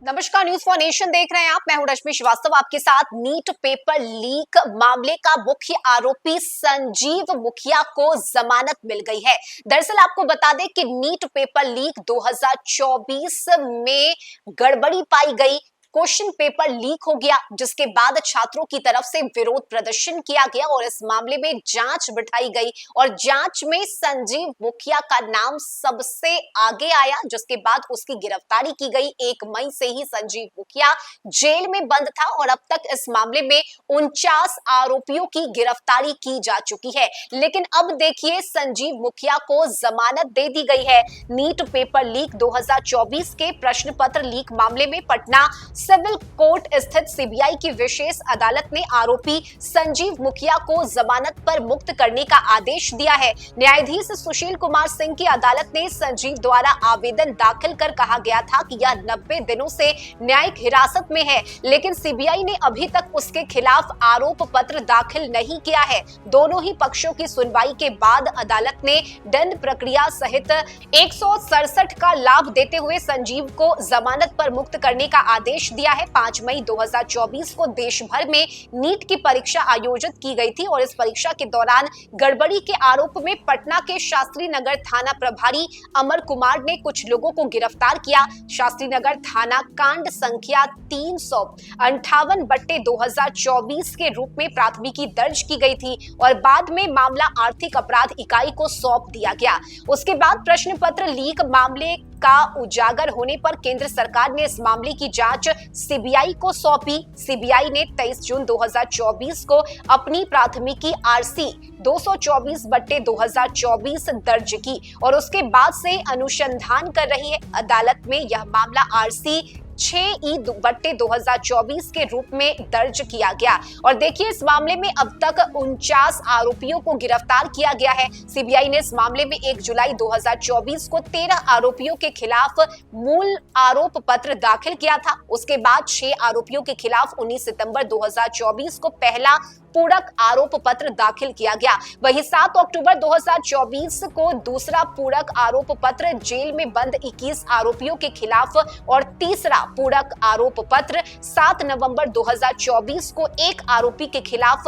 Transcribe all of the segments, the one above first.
नमस्कार, news for nation देख रहे हैं आप। मैं हूं रश्मि श्रीवास्तव आपके साथ। नीट पेपर लीक मामले का मुख्य आरोपी संजीव मुखिया को जमानत मिल गई है। दरअसल आपको बता दें कि नीट पेपर लीक 2024 में गड़बड़ी पाई गई। क्वेश्चन पेपर लीक हो गया, जिसके बाद छात्रों की तरफ से विरोध प्रदर्शन किया गया और इस मामले में जांच बिठाई गई और जांच में संजीव मुखिया का नाम सबसे आगे आया, जिसके बाद उसकी गिरफ्तारी की गई। 1 मई से ही संजीव मुखिया जेल में बंद था और अब तक इस मामले में 49 आरोपियों की गिरफ्तारी की जा चुकी है। लेकिन अब देखिए, संजीव मुखिया को जमानत दे दी गई है। नीट पेपर लीक 2024 के प्रश्न पत्र लीक मामले में पटना सिविल कोर्ट स्थित सीबीआई की विशेष अदालत ने आरोपी संजीव मुखिया को जमानत पर मुक्त करने का आदेश दिया है। न्यायाधीश सुशील कुमार सिंह की अदालत ने संजीव द्वारा आवेदन दाखिल कर कहा गया था कि यह 90 दिनों से न्यायिक हिरासत में है, लेकिन सीबीआई ने अभी तक उसके खिलाफ आरोप पत्र दाखिल नहीं किया है। दोनों ही पक्षों की सुनवाई के बाद अदालत ने दंड प्रक्रिया सहित 167 का लाभ देते हुए संजीव को जमानत पर मुक्त करने का आदेश दिया है। 5 मई 2024 को देश भर में नीट की परीक्षा आयोजित की गई थी और इस परीक्षा के दौरान गड़बड़ी के आरोप में पटना के शास्त्री नगर थाना प्रभारी अमर कुमार ने कुछ लोगों को गिरफ्तार किया। शास्त्री नगर थाना कांड संख्या 358/2024 के रूप में प्राथमिकी दर्ज की गई थी और बाद में मामला आर्थिक अपराध इकाई को सौंप दिया गया। उसके बाद प्रश्न पत्र लीक मामले का उजागर होने पर केंद्र सरकार ने इस मामले की जांच सीबीआई को सौंपी। सीबीआई ने 23 जून 2024 को अपनी प्राथमिकी आरसी 224/2024 दर्ज की और उसके बाद से अनुसंधान कर रही है। अदालत में यह मामला आरसी 6E/2024 के रूप में दर्ज किया गया और देखिए, इस मामले में अब तक 49 आरोपियों को गिरफ्तार किया गया है। सीबीआई ने इस मामले में 1 जुलाई 2024 को 13 आरोपियों के खिलाफ मूल आरोप पत्र दाखिल किया था। उसके बाद 6 आरोपियों के खिलाफ 19 सितंबर 2024 को पहला पूरक आरोप पत्र दाखिल किया गया। वहीं 7 अक्टूबर 2024 को दूसरा पूरक आरोप पत्र जेल में बंद 21 आरोपियों के खिलाफ और तीसरा पूरक आरोप पत्र 7 नवंबर 2024 को एक आरोपी के खिलाफ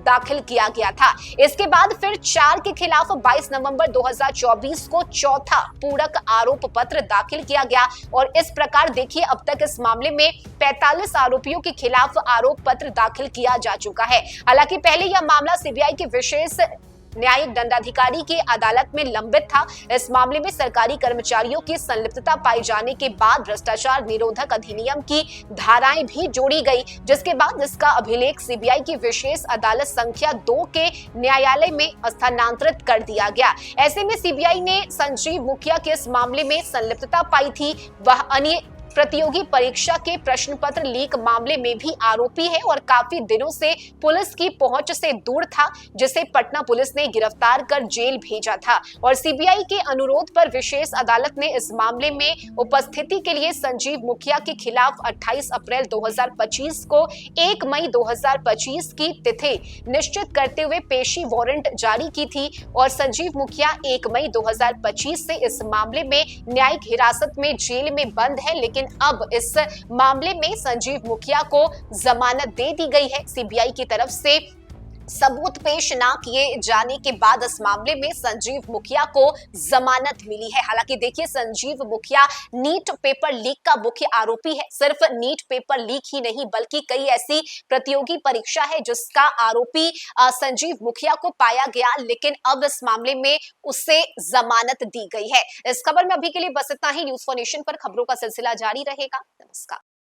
दाखिल किया गया था। इसके बाद फिर 4 के खिलाफ 22 नवंबर 2024 को चौथा पूरक आरोप पत्र दाखिल किया गया और इस प्रकार देखिए, अब तक इस मामले में 45 आरोपियों के खिलाफ आरोप पत्र दाखिल किया जा चुका है। हालांकि पहले यह मामला सीबीआई के विशेष न्यायिक दंडाधिकारी की अदालत में लंबित था। इस मामले में सरकारी कर्मचारियों की संलिप्तता पाए जाने के बाद भ्रष्टाचार निरोधक अधिनियम की धाराएं भी जोड़ी गई, जिसके बाद इसका अभिलेख सीबीआई की विशेष अदालत संख्या 2 के न्यायालय में स्थानांतरित कर दिया गया। ऐसे में सीबीआई ने संजीव मुखिया के इस मामले में संलिप्तता पाई थी। वह अन्य प्रतियोगी परीक्षा के प्रश्न पत्र लीक मामले में भी आरोपी है और काफी दिनों से पुलिस की पहुंच से दूर था, जिसे पटना पुलिस ने गिरफ्तार कर जेल भेजा था और सीबीआई के अनुरोध पर विशेष अदालत ने इस मामले में उपस्थिति के लिए संजीव मुखिया के खिलाफ 28 अप्रैल 2025 को 1 मई 2025 की तिथि निश्चित करते हुए पेशी वारंट जारी की थी और संजीव मुखिया 1 मई 2025 से इस मामले में न्यायिक हिरासत में जेल में बंद है। लेकिन अब इस मामले में संजीव मुखिया को जमानत दे दी गई है। सीबीआई की तरफ से सबूत पेश ना किए जाने के बाद इस मामले में संजीव मुखिया को जमानत मिली है। हालांकि देखिए, संजीव मुखिया नीट पेपर लीक का मुख्य आरोपी है। सिर्फ नीट पेपर लीक ही नहीं, बल्कि कई ऐसी प्रतियोगी परीक्षा है जिसका आरोपी संजीव मुखिया को पाया गया, लेकिन अब इस मामले में उसे जमानत दी गई है। इस खबर में अभी के लिए बस इतना ही। न्यूज फॉर नेशन पर खबरों का सिलसिला जारी रहेगा। नमस्कार।